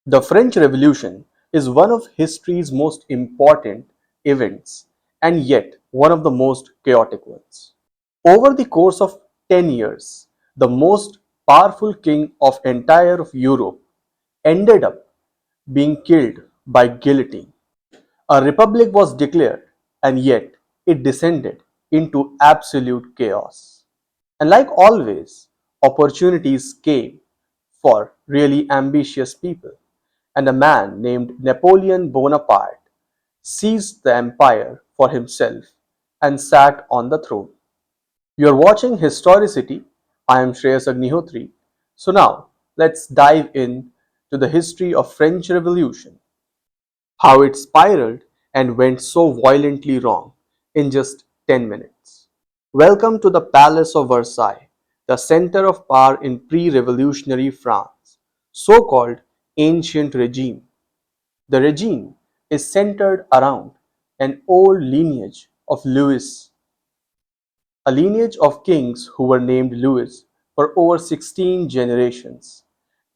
The French Revolution is one of history's most important events and yet one of the most chaotic ones. Over the course of 10 years, the most powerful king of entire of Europe ended up being killed by guillotine. A republic was declared and yet it descended into absolute chaos. And like always, opportunities came for really ambitious people, and a man named Napoleon Bonaparte seized the empire for himself and sat on the throne. You're watching Historicity. I am Shreyas Agnihotri. So now let's dive in to the history of French Revolution, how it spiraled and went so violently wrong in just 10 minutes. Welcome to the Palace of Versailles, the center of power in pre-revolutionary France, so-called ancient regime. The regime is centered around an old lineage of Louis, a lineage of kings who were named Louis for over 16 generations,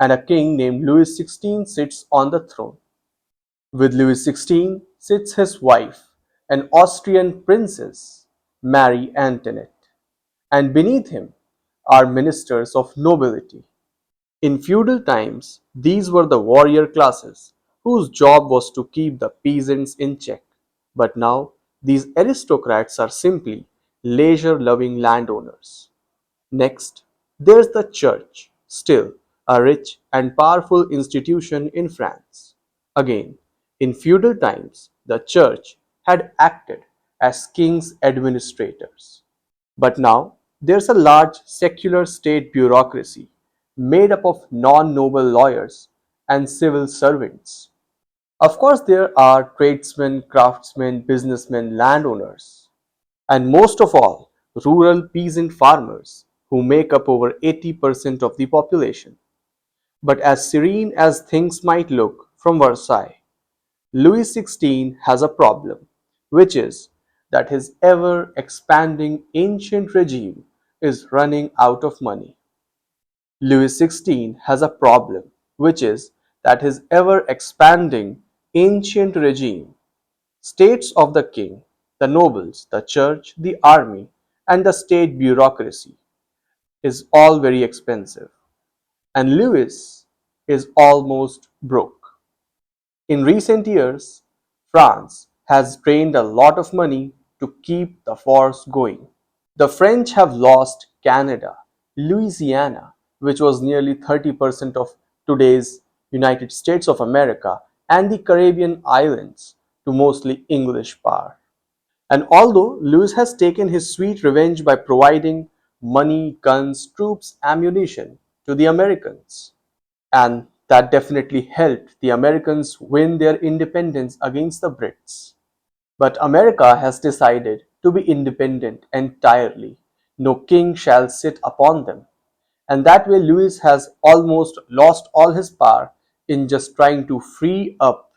and a king named Louis XVI sits on the throne. With Louis XVI sits his wife, an Austrian princess, Marie Antoinette, and beneath him are ministers of nobility. In feudal times, these were the warrior classes whose job was to keep the peasants in check. But now, these aristocrats are simply leisure loving landowners. Next, there's the church, still a rich and powerful institution in France. Again, in feudal times, the church had acted as king's administrators. But now there's a large secular state bureaucracy made up of non-noble lawyers and civil servants. Of course, there are tradesmen, craftsmen, businessmen, landowners, and most of all, rural peasant farmers who make up over 80% of the population. But as serene as things might look from Versailles, Louis XVI has a problem, which is that his ever expanding ancient regime is running out of money. Louis XVI has a problem, which is that his ever expanding ancient regime, states of the king, the nobles, the church, the army, and the state bureaucracy, is all very expensive. And Louis is almost broke. In recent years, France has drained a lot of money to keep the force going. The French have lost Canada, Louisiana, which was nearly 30% of today's United States of America, and the Caribbean islands to mostly English power. And although Louis has taken his sweet revenge by providing money, guns, troops, ammunition to the Americans, and that definitely helped the Americans win their independence against the Brits. But America has decided to be independent entirely. No king shall sit upon them. And that way, Louis has almost lost all his power in just trying to free up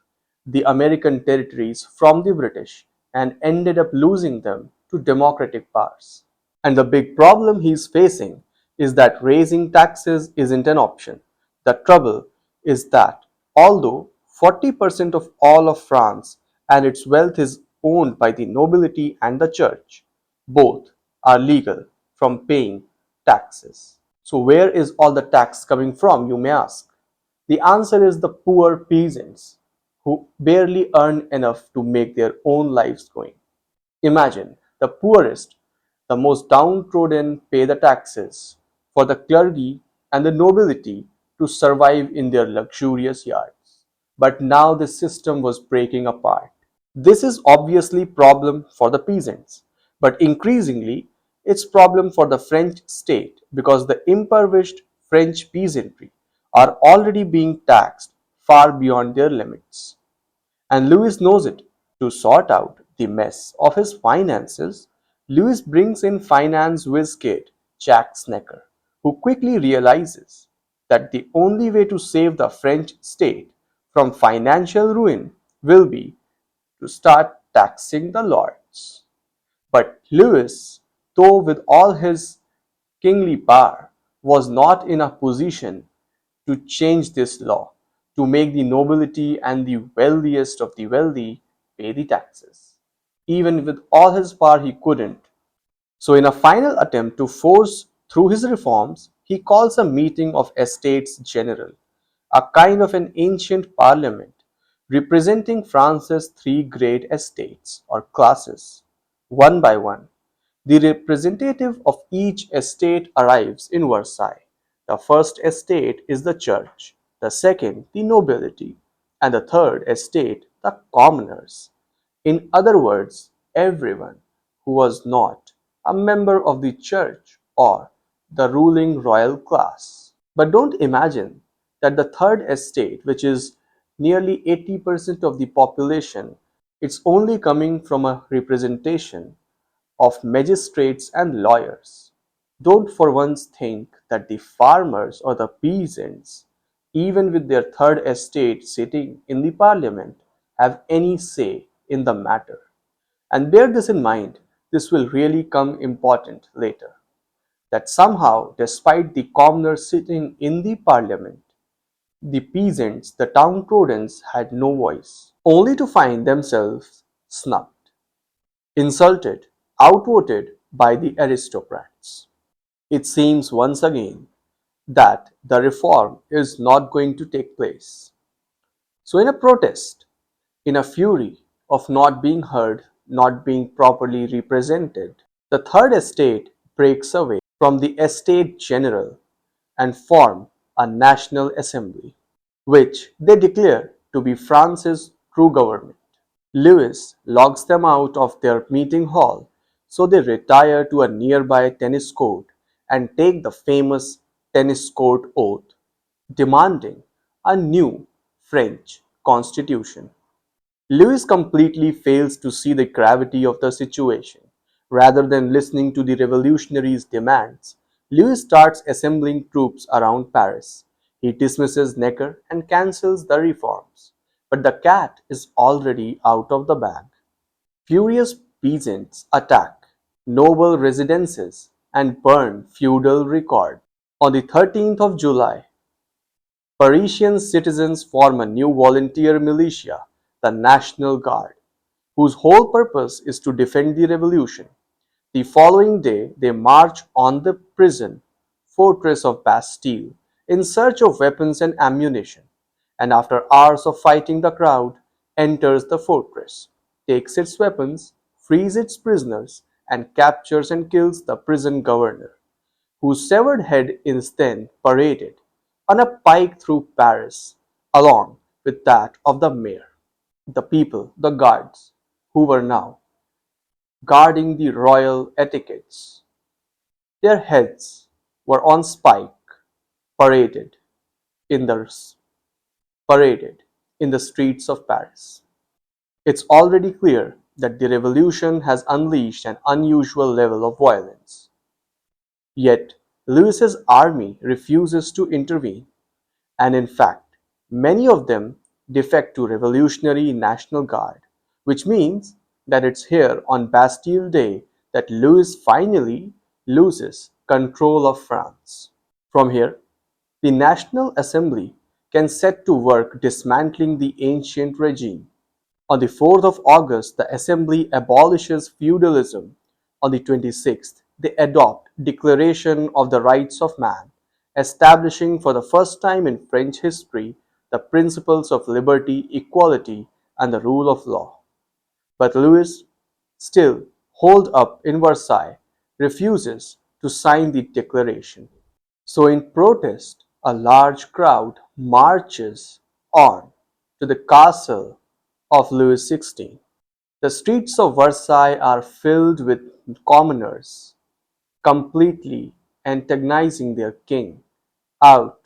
the American territories from the British and ended up losing them to democratic powers. And the big problem he's facing is that raising taxes isn't an option. The trouble is that although 40% of all of France and its wealth is owned by the nobility and the church, both are legal from paying taxes. So, where is all the tax coming from, you may ask? The answer is the poor peasants who barely earn enough to make their own lives going. Imagine the poorest, the most downtrodden pay the taxes for the clergy and the nobility to survive in their luxurious yards. But now the system was breaking apart. This is obviously problem for the peasants, but increasingly it's problem for the French state because the impoverished French peasantry are already being taxed far beyond their limits. And Louis knows it. To sort out the mess of his finances, Louis brings in finance whiz kid Jack Snecker, who quickly realizes that the only way to save the French state from financial ruin will be to start taxing the lords. But Louis, though with all his kingly power, was not in a position to change this law, to make the nobility and the wealthiest of the wealthy pay the taxes. Even with all his power, he couldn't. So, in a final attempt to force through his reforms, he calls a meeting of Estates General, a kind of an ancient parliament representing France's three great estates or classes. One by one, the representative of each estate arrives in Versailles. The first estate is the church, the second, the nobility, and the third estate, the commoners. In other words, everyone who was not a member of the church or the ruling royal class. But don't imagine that the third estate, which is nearly 80% of the population, it's only coming from a representation of magistrates and lawyers. Don't for once think that the farmers or the peasants, even with their third estate sitting in the parliament, have any say in the matter. And bear this in mind, this will really come important later. That somehow, despite the commoners sitting in the parliament, the peasants, the downtrodden, had no voice, only to find themselves snubbed, insulted, outvoted by the aristocrats. It seems once again that the reform is not going to take place. So, in a protest, in a fury of not being heard, not being properly represented, the Third Estate breaks away from the Estate General and form a National Assembly, which they declare to be France's true government. Louis locks them out of their meeting hall, so they retire to a nearby tennis court and take the famous tennis court oath, demanding a new French constitution. Louis completely fails to see the gravity of the situation. Rather than listening to the revolutionaries' demands, Louis starts assembling troops around Paris. He dismisses Necker and cancels the reforms. But the cat is already out of the bag. Furious peasants attack noble residences and burn feudal records. On the 13th of July, Parisian citizens form a new volunteer militia, the National Guard, whose whole purpose is to defend the revolution. The following day, they march on the prison fortress of Bastille in search of weapons and ammunition, and after hours of fighting, the crowd enters the fortress, takes its weapons, frees its prisoners, and captures and kills the prison governor, whose severed head is then paraded on a pike through Paris, along with that of the mayor. The people, the guards, who were now guarding the royal etiquettes, their heads were on spike, paraded in the paraded in the streets of Paris. It's already clear that the revolution has unleashed an unusual level of violence. Yet Louis's army refuses to intervene, and in fact, many of them defect to Revolutionary National Guard, which means that it's here on Bastille Day that Louis finally loses control of France. From here, the National Assembly can set to work dismantling the ancient regime. On the 4th of August, the Assembly abolishes feudalism. On the 26th, they adopt Declaration of the Rights of Man, establishing for the first time in French history the principles of liberty, equality, and the rule of law. But Louis, still holed up in Versailles, refuses to sign the declaration. So, in protest, a large crowd marches on to the castle of Louis XVI. The streets of Versailles are filled with commoners, completely antagonizing their king, out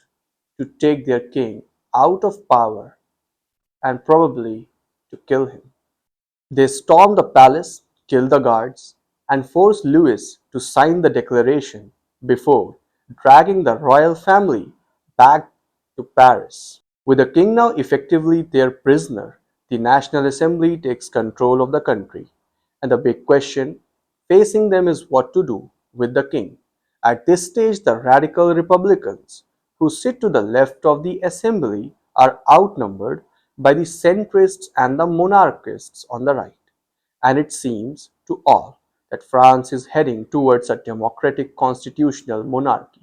to take their king out of power and probably to kill him. They storm the palace, kill the guards, and force Louis to sign the declaration before dragging the royal family back to Paris. With the king now effectively their prisoner, the National Assembly takes control of the country, and the big question facing them is what to do with the king. At this stage, the radical Republicans, who sit to the left of the assembly, are outnumbered by the centrists and the monarchists on the right, and it seems to all that France is heading towards a democratic constitutional monarchy,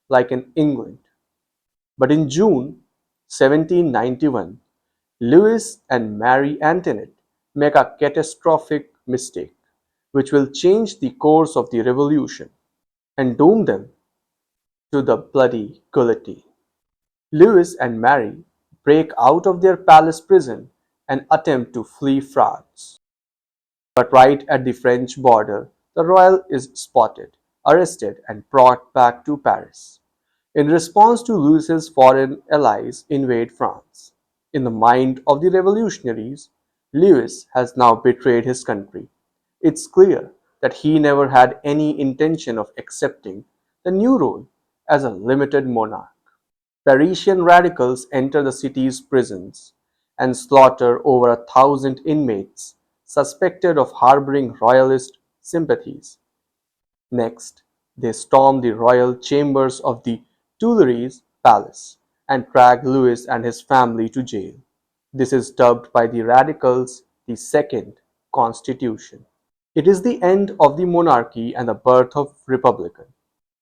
like in England. But in June 1791, Louis and Marie Antoinette make a catastrophic mistake, which will change the course of the revolution and doom them to the bloody guillotine. Louis and Marie break out of their palace prison and attempt to flee France. But right at the French border, the royal is spotted, arrested, and brought back to Paris. In response to Louis's foreign allies invade France. In the mind of the revolutionaries, Louis has now betrayed his country. It's clear that he never had any intention of accepting the new role as a limited monarch. Parisian radicals enter the city's prisons and slaughter over 1,000 inmates suspected of harboring royalist sympathies. Next, they storm the royal chambers of the Tuileries Palace and drag Louis and his family to jail. This is dubbed by the radicals the Second Constitution. It is the end of the monarchy and the birth of republican.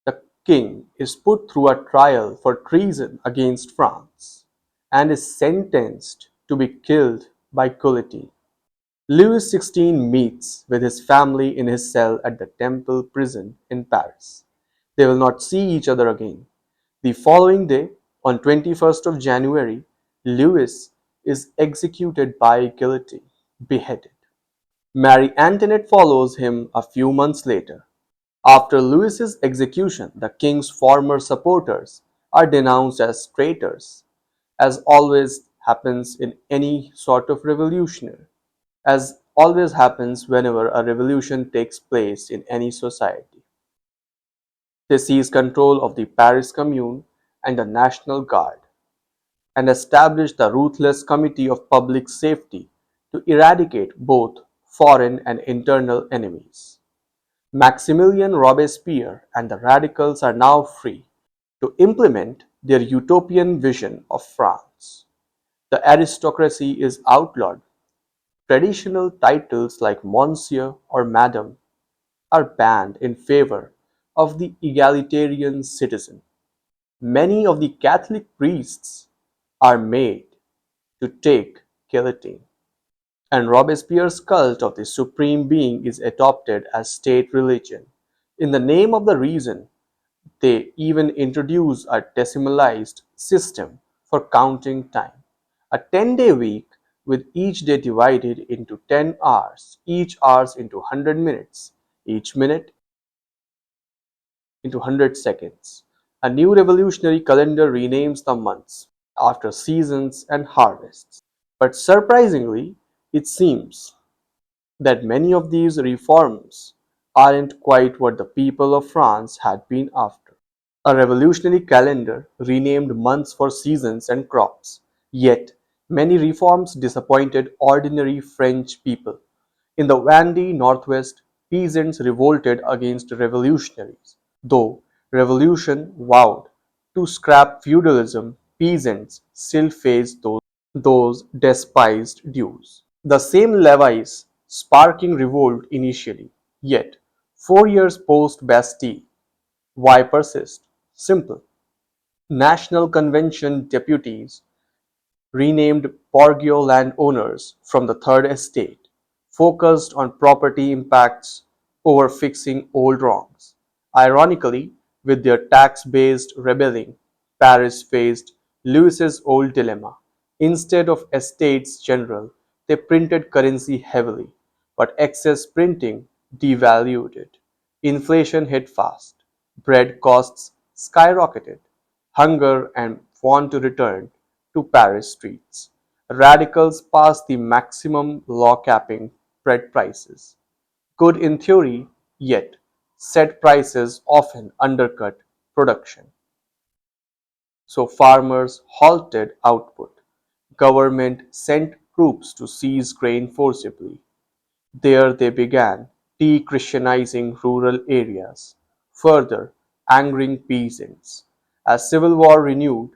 The king is put through a trial for treason against France and is sentenced to be killed by guillotine. Louis XVI meets with his family in his cell at the Temple prison in Paris. They will not see each other again. The following day, on 21st of January, Louis is executed by guillotine, beheaded. Marie Antoinette follows him a few months later. After Louis's execution, the king's former supporters are denounced as traitors, as always happens in any sort of revolutionary, as always happens whenever a revolution takes place in any society. They seize control of the Paris Commune and the National Guard and establish the ruthless Committee of Public Safety to eradicate both foreign and internal enemies. Maximilien Robespierre and the radicals are now free to implement their utopian vision of France. The aristocracy is outlawed. Traditional titles like Monsieur or Madame are banned in favor of the egalitarian citizen. Many of the Catholic priests are made to take guillotine, and Robespierre's cult of the Supreme Being is adopted as state religion. In the name of the reason, they even introduce a decimalized system for counting time, a 10-day week with each day divided into 10 hours, each hours into 100 minutes, each minute into 100 seconds. A new revolutionary calendar renames the months after seasons and harvests. But surprisingly, it seems that many of these reforms aren't quite what the people of France had been after. A revolutionary calendar renamed months for seasons and crops. Yet, many reforms disappointed ordinary French people. In the Vendée Northwest, peasants revolted against revolutionaries. Though revolution vowed to scrap feudalism, peasants still faced those despised dues. The same levies sparking revolt initially. Yet, 4 years post Bastille, why persist? Simple. National Convention deputies renamed Borgio landowners from the Third Estate, focused on property impacts over fixing old wrongs. Ironically, with their tax-based rebelling, Paris faced Louis's old dilemma. Instead of estates general, they printed currency heavily, but excess printing devalued it. Inflation hit fast. Bread costs skyrocketed. Hunger and want to return to Paris streets. Radicals passed the maximum law capping bread prices. Good in theory, yet set prices often undercut production. So farmers halted output. Government sent troops to seize grain forcibly. There they began de-Christianizing rural areas, further angering peasants. As civil war renewed,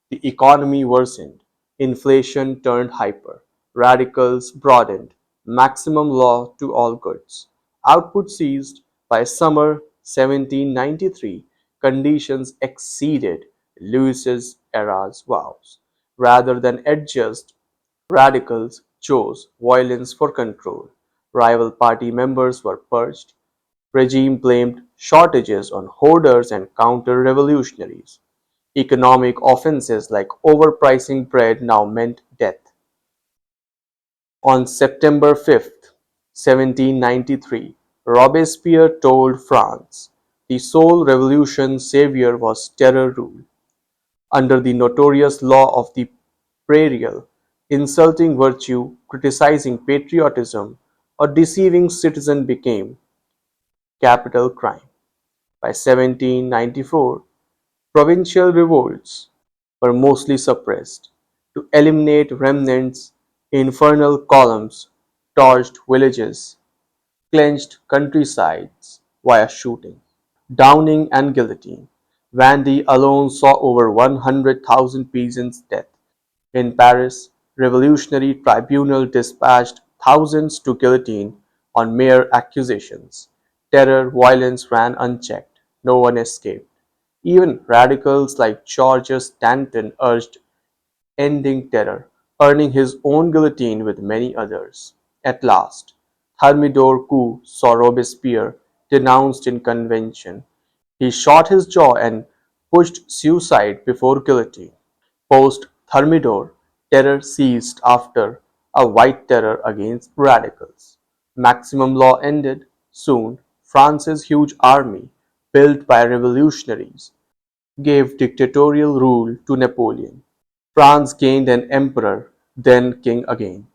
the economy worsened. Inflation turned hyper. Radicals broadened maximum law to all goods. Output ceased. By summer 1793, conditions exceeded Louis's era's vows. Rather than adjust, radicals chose violence for control. Rival party members were purged. Regime blamed shortages on hoarders and counter-revolutionaries. Economic offenses like overpricing bread now meant death. On September 5th, 1793, Robespierre told France the sole revolution's savior was terror rule. Under the notorious law of the prairial, insulting virtue, criticizing patriotism, or deceiving citizens became capital crime. By 1794, provincial revolts were mostly suppressed. To eliminate remnants, infernal columns torched villages, clenched countrysides via shooting. Downing and guillotine. Vendée alone saw over 100,000 peasants dead. In Paris, revolutionary tribunal dispatched thousands to guillotine on mere accusations. Terror, violence ran unchecked. No one escaped. Even radicals like Georges Danton urged ending terror, earning his own guillotine with many others. At last, Thermidor coup saw Robespierre denounced in convention. He shot his jaw and pushed suicide before guillotine. Post Thermidor, terror ceased after a white terror against radicals. Maximum law ended. Soon, France's huge army, built by revolutionaries, gave dictatorial rule to Napoleon. France gained an emperor, then king again.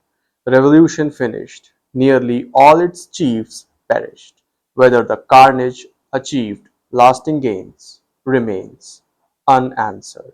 Revolution finished. Nearly all its chiefs perished. Whether the carnage achieved lasting gains remains unanswered.